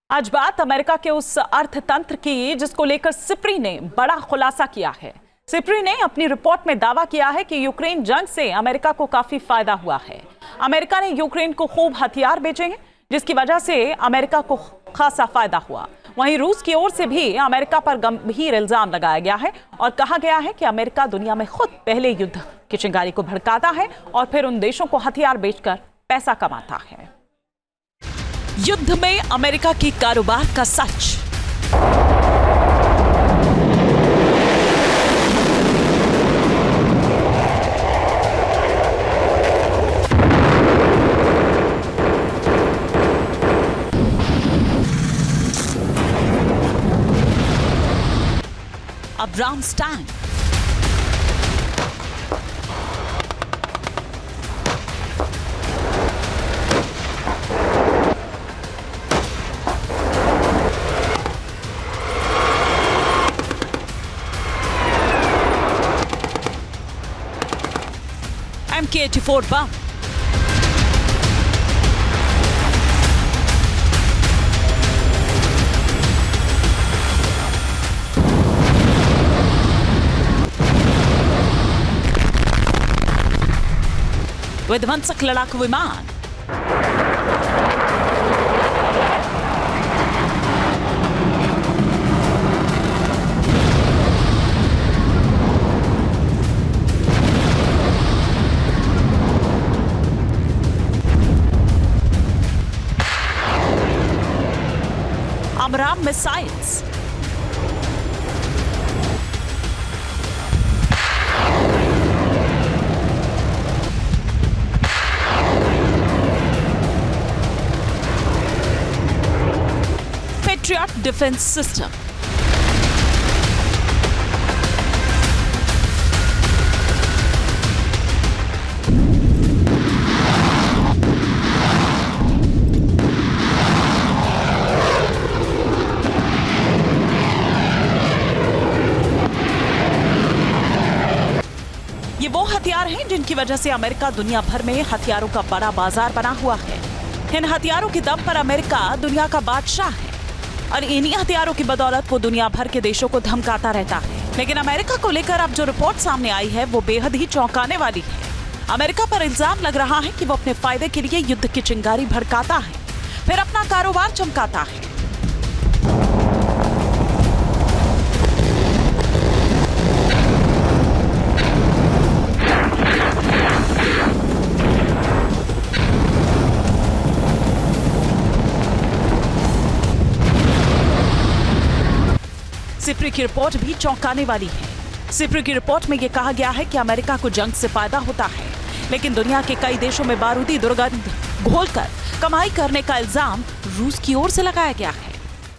आज बात अमेरिका के उस अर्थतंत्र की जिसको लेकर सिप्री ने बड़ा खुलासा किया है। सिप्री ने अपनी रिपोर्ट में दावा किया है कि यूक्रेन जंग से अमेरिका को काफी फायदा हुआ है। अमेरिका ने यूक्रेन को खूब हथियार बेचे हैं, जिसकी वजह से अमेरिका को खासा फायदा हुआ। वहीं रूस की ओर से भी अमेरिका पर गंभीर इल्जाम लगाया गया है और कहा गया है कि अमेरिका दुनिया में खुद पहले युद्ध की चिंगारी को भड़काता है और फिर उन देशों को हथियार बेचकर पैसा कमाता है। युद्ध में अमेरिका की कारोबार का सच। अब्राम्स टैंक, MK-84 बम, विध्वंसक लड़ाकू विमान, अमराम मिसाइल्स, पेट्रियट डिफेंस सिस्टम, ये वो हथियार हैं जिनकी वजह से अमेरिका दुनिया भर में हथियारों का बड़ा बाजार बना हुआ है। इन हथियारों के दम पर अमेरिका दुनिया का बादशाह है और इन्हीं हथियारों की बदौलत वो दुनिया भर के देशों को धमकाता रहता है। लेकिन अमेरिका को लेकर अब जो रिपोर्ट सामने आई है वो बेहद ही चौंकाने वाली है। अमेरिका पर इल्जाम लग रहा है कि वो अपने फायदे के लिए युद्ध की चिंगारी भड़काता है, फिर अपना कारोबार चमकाता है। सिप्री की रिपोर्ट भी चौंकाने वाली है। सिप्री की रिपोर्ट में यह कहा गया है कि अमेरिका को जंग से फायदा होता है, लेकिन दुनिया के कई देशों में बारूदी दुर्गंध घोलकर कमाई करने का इल्जाम रूस की ओर से लगाया गया है।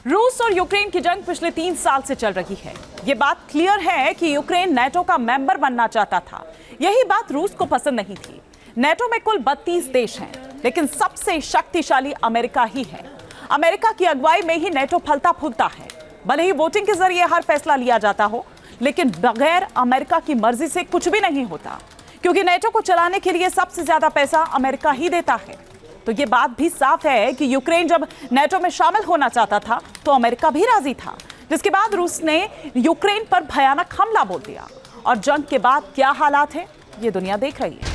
रूस और यूक्रेन की जंग पिछले 3 साल से चल रही है। ये बात क्लियर है कि यूक्रेन नेटो का मेंबर बनना चाहता था। यही बात रूस को पसंद नहीं थी। नेटो में कुल 32 देश हैं, लेकिन सबसे शक्तिशाली अमेरिका ही है। अमेरिका की अगुवाई में ही नेटो फलता फूलता है। भले ही वोटिंग के जरिए हर फैसला लिया जाता हो, लेकिन बगैर अमेरिका की मर्जी से कुछ भी नहीं होता, क्योंकि नेटो को चलाने के लिए सबसे ज्यादा पैसा अमेरिका ही देता है। तो ये बात भी साफ है कि यूक्रेन जब नेटो में शामिल होना चाहता था तो अमेरिका भी राजी था, जिसके बाद रूस ने यूक्रेन पर भयानक हमला बोल दिया। और जंग के बाद क्या हालात है ये दुनिया देख रही है।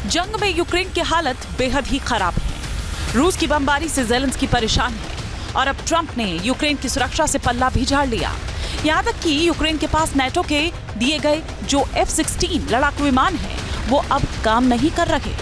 जंग में यूक्रेन की हालत बेहद ही खराब है। रूस की बमबारी से ज़ेलेंस्की परेशान है और अब ट्रंप ने यूक्रेन की सुरक्षा से पल्ला भी झाड़ लिया। यहाँ तक कि यूक्रेन के पास नेटो के दिए गए जो F-16 लड़ाकू विमान हैं, वो अब काम नहीं कर रहे।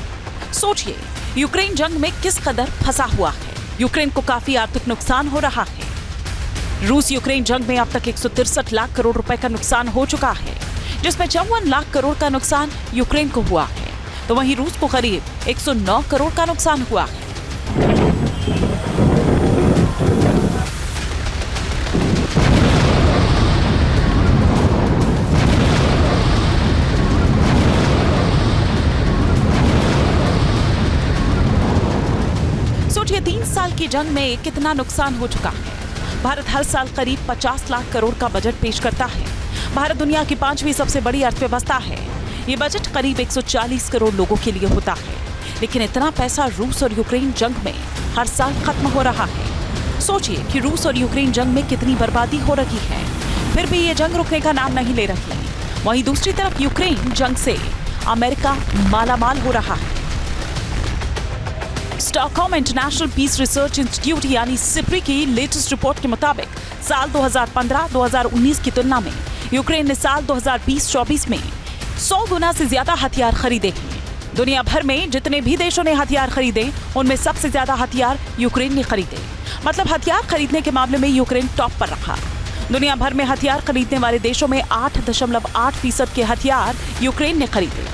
सोचिए, यूक्रेन जंग में किस कदर फंसा हुआ है। यूक्रेन को काफी आर्थिक नुकसान हो रहा है। रूस यूक्रेन जंग में अब तक 163 लाख करोड़ रुपए का नुकसान हो चुका है, जिसमें 54 लाख करोड़ का नुकसान यूक्रेन को हुआ है, तो वहीं रूस को करीब 109 करोड़ का नुकसान हुआ है। सोचिए 3 साल की जंग में कितना नुकसान हो चुका है। भारत हर साल करीब 50 लाख करोड़ का बजट पेश करता है। भारत दुनिया की 5वीं सबसे बड़ी अर्थव्यवस्था है। ये बजट करीब 140 करोड़ लोगों के लिए होता है, लेकिन इतना पैसा रूस और यूक्रेन जंग में हर साल खत्म हो रहा है। सोचिए कि रूस और यूक्रेन जंग में कितनी बर्बादी हो रही है, फिर भी ये जंग रुकने का नाम नहीं ले रही। वहीं दूसरी तरफ यूक्रेन जंग से अमेरिका मालामाल हो रहा है। Stockholm International Peace Research Institute यानी सिप्री की लेटेस्ट रिपोर्ट के मुताबिक साल 2015-2019 की तुलना में यूक्रेन ने साल 2020-24 में 100 गुना से ज्यादा हथियार खरीदे हैं। दुनिया भर में जितने भी देशों ने हथियार खरीदे, उनमें सबसे ज्यादा हथियार यूक्रेन ने खरीदे। मतलब हथियार खरीदने के मामले में यूक्रेन टॉप पर रहा। दुनिया भर में हथियार खरीदने वाले देशों में 8.8% के हथियार यूक्रेन ने खरीदे।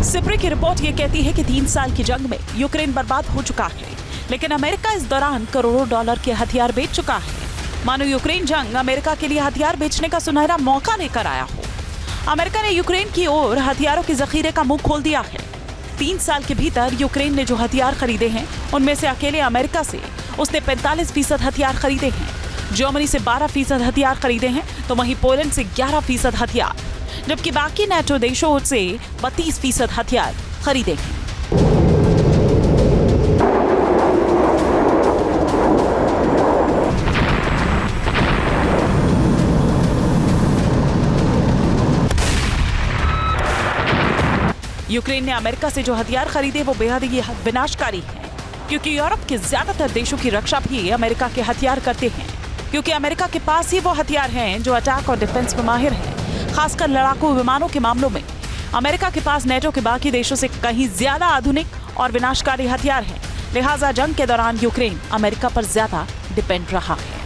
सिप्री की रिपोर्ट ये कहती है कि 3 साल की जंग में यूक्रेन बर्बाद हो चुका है, लेकिन अमेरिका इस दौरान करोड़ों डॉलर के हथियार बेच चुका है। मानो यूक्रेन जंग अमेरिका के लिए हथियार बेचने का सुनहरा मौका लेकर आया हो। अमेरिका ने यूक्रेन की ओर हथियारों के जखीरे का मुंह खोल दिया है। 3 साल के भीतर यूक्रेन ने जो हथियार खरीदे हैं, उनमें से अकेले अमेरिका से उसने 45% हथियार खरीदे हैं, जर्मनी से 12% हथियार खरीदे हैं, तो वहीं पोलैंड से 11% हथियार, जबकि बाकी नेटो देशों से 32% हथियार खरीदे हैं। यूक्रेन ने अमेरिका से जो हथियार खरीदे वो बेहद ही विनाशकारी हैं, क्योंकि यूरोप के ज्यादातर देशों की रक्षा भी अमेरिका के हथियार करते हैं, क्योंकि अमेरिका के पास ही वो हथियार हैं जो अटैक और डिफेंस में माहिर हैं। खासकर लड़ाकू विमानों के मामलों में अमेरिका के पास नेटो के बाकी देशों से कहीं ज्यादा आधुनिक और विनाशकारी हथियार हैं। लिहाजा जंग के दौरान यूक्रेन अमेरिका पर ज्यादा डिपेंड रहा है।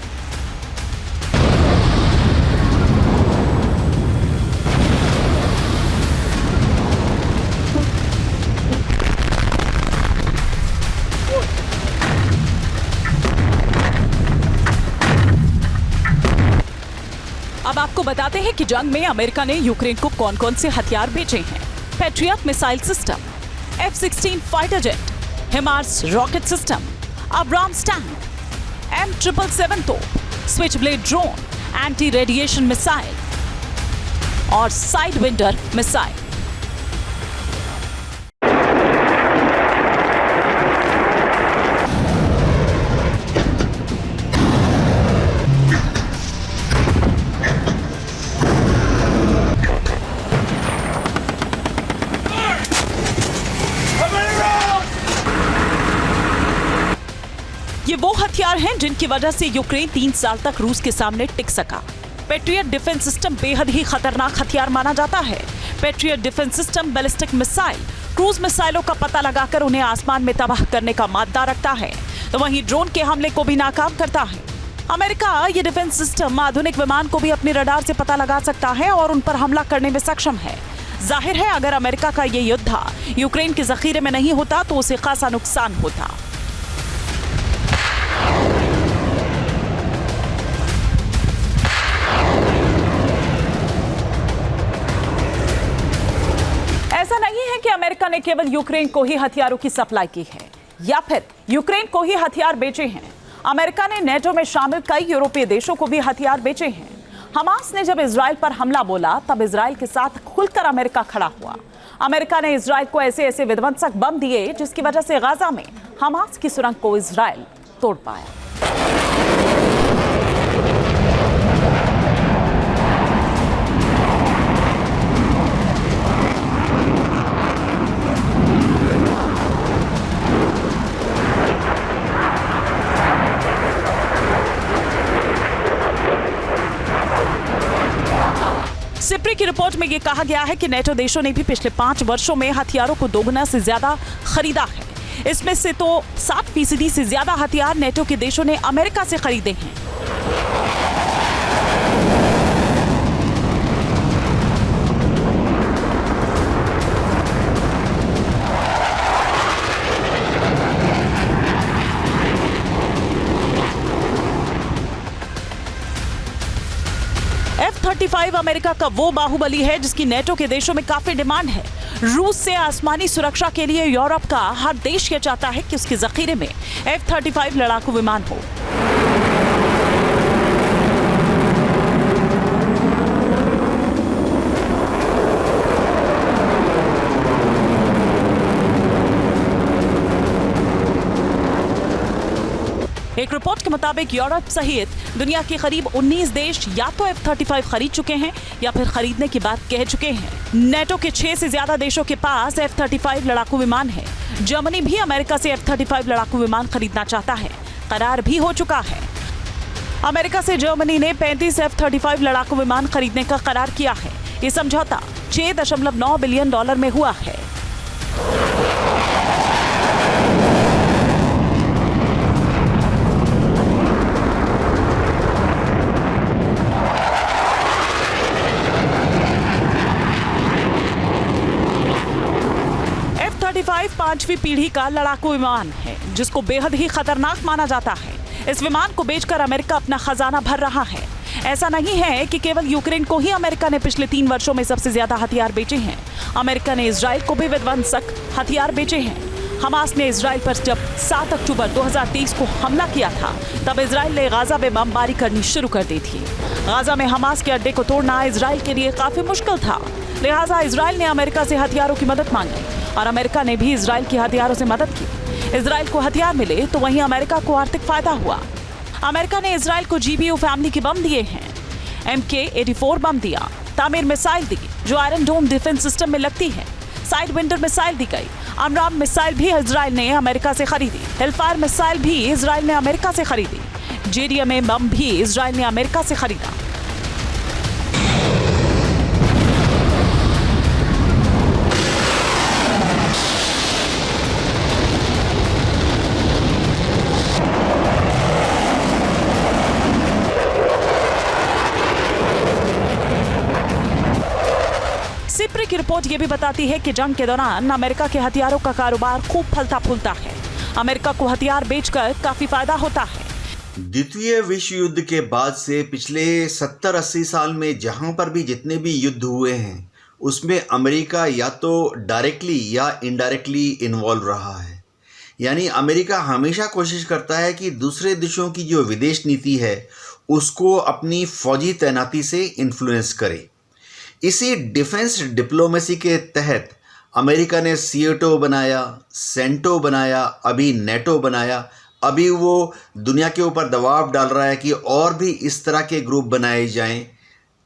अब आपको बताते हैं कि जंग में अमेरिका ने यूक्रेन को कौन कौन से हथियार बेचे हैं। Patriot missile system, F-16 fighter jet, HIMARS rocket system, Abrams tank, M777 तोप, switch blade drone, anti radiation missile और साइड विंडर मिसाइल। ये वो हथियार हैं जिनकी वजह से यूक्रेन 3 साल तक रूस के सामने टिक सका। पैट्रियट डिफेंस सिस्टम बेहद ही खतरनाक हथियार माना जाता है। Patriot defence system ballistic missile, cruise मिसाइलों का पता लगाकर उन्हें आसमान में तबाह करने का मादा रखता है, तो वहीं ड्रोन के हमले को भी नाकाम करता है। अमेरिका ये डिफेंस सिस्टम आधुनिक विमान को भी अपने रडार से पता लगा सकता है और उन पर हमला करने में सक्षम है। जाहिर है अगर अमेरिका का ये युद्ध यूक्रेन के जखीरे में नहीं होता तो उसे खासा नुकसान होता। ऐसा नहीं है कि अमेरिका ने केवल यूक्रेन को ही हथियारों की सप्लाई की है या फिर यूक्रेन को ही हथियार बेचे हैं। अमेरिका ने नेटो में शामिल कई यूरोपीय देशों को भी हथियार बेचे हैं। हमास ने जब इजराइल पर हमला बोला तब इजराइल के साथ खुलकर अमेरिका खड़ा हुआ। अमेरिका ने इजराइल को ऐसे ऐसे विध्वंसक बम दिए जिसकी वजह से गाजा में हमास की सुरंग को इजराइल तोड़ पाया। सिप्री की रिपोर्ट में यह कहा गया है कि नेटो देशों ने भी पिछले 5 वर्षों में हथियारों को दोगुना से ज्यादा खरीदा है। इसमें से तो 60% से ज्यादा हथियार नेटो के देशों ने अमेरिका से खरीदे हैं। अमेरिका का वो बाहुबली है जिसकी नेटो के देशों में काफी डिमांड है। रूस से आसमानी सुरक्षा के लिए यूरोप का हर देश ये चाहता है कि उसके जखीरे में F-35 लड़ाकू विमान हो। एक रिपोर्ट के मुताबिक यूरोप सहित दुनिया के करीब 19 देश या तो F-35 खरीद चुके हैं या फिर खरीदने की बात कह चुके हैं। नेटो के 6 से ज्यादा देशों के पास F-35 लड़ाकू विमान है। जर्मनी भी अमेरिका से F-35 लड़ाकू विमान खरीदना चाहता है। करार भी हो चुका है। अमेरिका से जर्मनी ने 35 F-35 लड़ाकू विमान खरीदने का करार किया है। ये समझौता $6.9 बिलियन में हुआ है। F-35 5वीं पीढ़ी का लड़ाकू विमान है जिसको बेहद ही खतरनाक माना जाता है। इस विमान को बेचकर अमेरिका अपना खजाना भर रहा है। ऐसा नहीं है कि केवल यूक्रेन को ही अमेरिका ने पिछले 3 वर्षों में सबसे ज्यादा हथियार बेचे हैं। अमेरिका ने इजराइल को भी विध्वंसक हथियार बेचे हैं। हमास ने इजराइल पर जब 7 अक्टूबर 2023 को हमला किया था तब इजराइल ने गाजा में बमबारी करनी शुरू कर दी थी। गाजा में हमास के अड्डे को तोड़ना इजराइल के लिए काफी मुश्किल था, लिहाजा इजराइल ने अमेरिका से हथियारों की मदद मांगी और अमेरिका ने भी इजराइल की हथियारों से मदद की। इजराइल को हथियार मिले तो वहीं अमेरिका को आर्थिक फायदा हुआ। अमेरिका ने इजराइल को GBU फैमिली के बम दिए हैं, MK-84 बम दिया, तामीर मिसाइल दी जो आयरन डोम डिफेंस सिस्टम में लगती है, साइड विंडर मिसाइल दी गई, अमराम मिसाइल भी इजराइल ने अमेरिका से खरीदी, हिलफायर मिसाइल भी इजराइल ने अमेरिका से खरीदी, JDAM बम भी इजराइल ने अमेरिका से खरीदा। सिप्री की रिपोर्ट ये भी बताती है कि जंग के दौरान अमेरिका के हथियारों का कारोबार खूब फलता फूलता है। अमेरिका को हथियार बेचकर काफी फायदा होता है। द्वितीय विश्व युद्ध के बाद से पिछले 70-80 साल में जहां पर भी जितने भी युद्ध हुए हैं उसमें अमेरिका या तो डायरेक्टली या इनडायरेक्टली इन्वॉल्व रहा है। यानी अमेरिका हमेशा कोशिश करता है कि दूसरे देशों की जो विदेश नीति है उसको अपनी फौजी तैनाती से इन्फ्लुएंस करे। इसी डिफेंस डिप्लोमेसी के तहत अमेरिका ने सीएटो बनाया, सेंटो बनाया, अभी नेटो बनाया। अभी वो दुनिया के ऊपर दबाव डाल रहा है कि और भी इस तरह के ग्रुप बनाए जाएं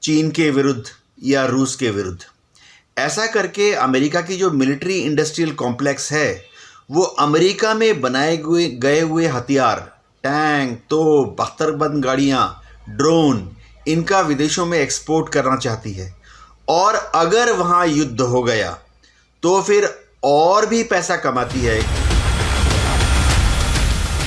चीन के विरुद्ध या रूस के विरुद्ध। ऐसा करके अमेरिका की जो मिलिट्री इंडस्ट्रियल कॉम्प्लेक्स है वो अमेरिका में बनाए गए हुए हथियार, टैंक, तोप, बख्तरबंद गाड़ियाँ, ड्रोन, इनका विदेशों में एक्सपोर्ट करना चाहती है। और अगर वहाँ युद्ध हो गया तो फिर और भी पैसा कमाती है।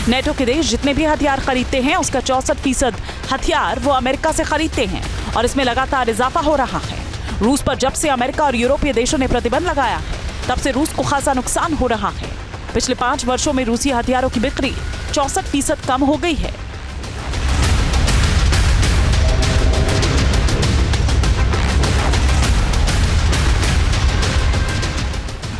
नेटो के देश जितने भी हथियार खरीदते हैं उसका 64% हथियार वो अमेरिका से खरीदते हैं और इसमें लगातार इजाफा हो रहा है। रूस पर जब से अमेरिका और यूरोपीय देशों ने प्रतिबंध लगाया है तब से रूस को खासा नुकसान हो रहा है। पिछले 5 वर्षों में रूसी हथियारों की बिक्री 64% कम हो गई है।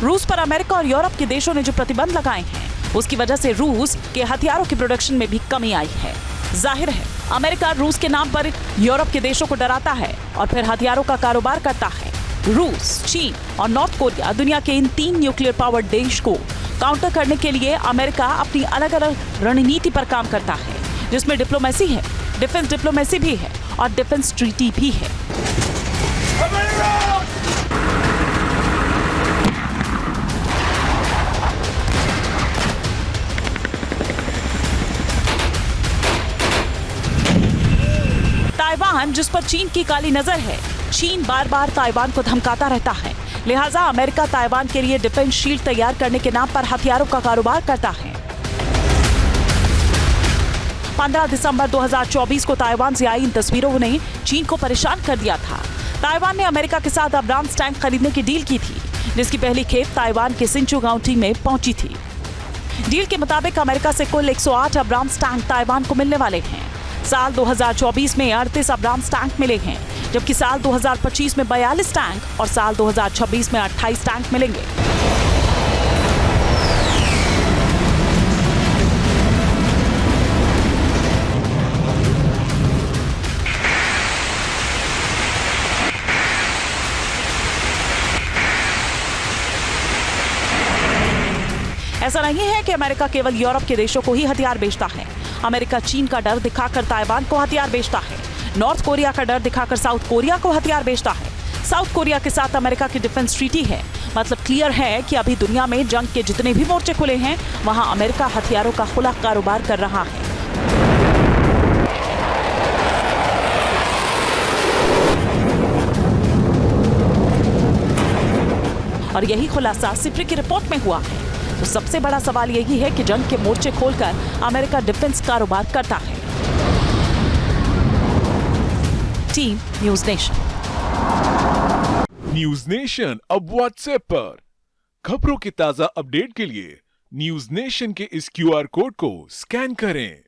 रूस पर अमेरिका और यूरोप के देशों ने जो प्रतिबंध लगाए हैं उसकी वजह से रूस के हथियारों की प्रोडक्शन में भी कमी आई है। जाहिर है अमेरिका रूस के नाम पर यूरोप के देशों को डराता है और फिर हथियारों का कारोबार करता है। रूस, चीन और नॉर्थ कोरिया दुनिया के इन 3 न्यूक्लियर पावर्ड देश को काउंटर करने के लिए अमेरिका अपनी अलग अलग रणनीति पर काम करता है जिसमें डिप्लोमेसी है, डिफेंस डिप्लोमेसी भी है और डिफेंस ट्रीटी भी है। ताइवान जिस पर चीन की काली नजर है, चीन बार बार ताइवान को धमकाता रहता है, लिहाजा अमेरिका ताइवान के लिए डिफेंस शील्ड तैयार करने के नाम पर हथियारों का कारोबार करता है। 15 दिसंबर 2024 को ताइवान से आई इन तस्वीरों ने चीन को परेशान कर दिया था। ताइवान ने अमेरिका के साथ अब्राम्स टैंक खरीदने की डील की थी जिसकी पहली खेप ताइवान के सिंचू काउंटी में पहुंची थी। डील के मुताबिक अमेरिका से कुल 108 अब्राम्स टैंक ताइवान को मिलने वाले हैं। साल 2024 में 38 अब्राम्स टैंक मिले हैं जबकि साल 2025 में 42 टैंक और साल 2026 में 28 टैंक मिलेंगे। ऐसा नहीं है कि अमेरिका केवल यूरोप के देशों को ही हथियार बेचता है। अमेरिका चीन का डर दिखाकर ताइवान को हथियार बेचता है, नॉर्थ कोरिया का डर दिखाकर साउथ कोरिया को हथियार बेचता है। साउथ कोरिया के साथ अमेरिका की डिफेंस ट्रीटी है। मतलब क्लियर है कि अभी दुनिया में जंग के जितने भी मोर्चे खुले हैं, वहां अमेरिका हथियारों का खुला कारोबार कर रहा है। और यही खुलासा सिप्री की रिपोर्ट में हुआ है। तो सबसे बड़ा सवाल यही है कि जंग के मोर्चे खोलकर अमेरिका डिफेंस कारोबार करता है। Team news nation. News nation अब व्हाट्सएप पर खबरों के ताजा अपडेट के लिए न्यूज नेशन के इस QR कोड को स्कैन करें।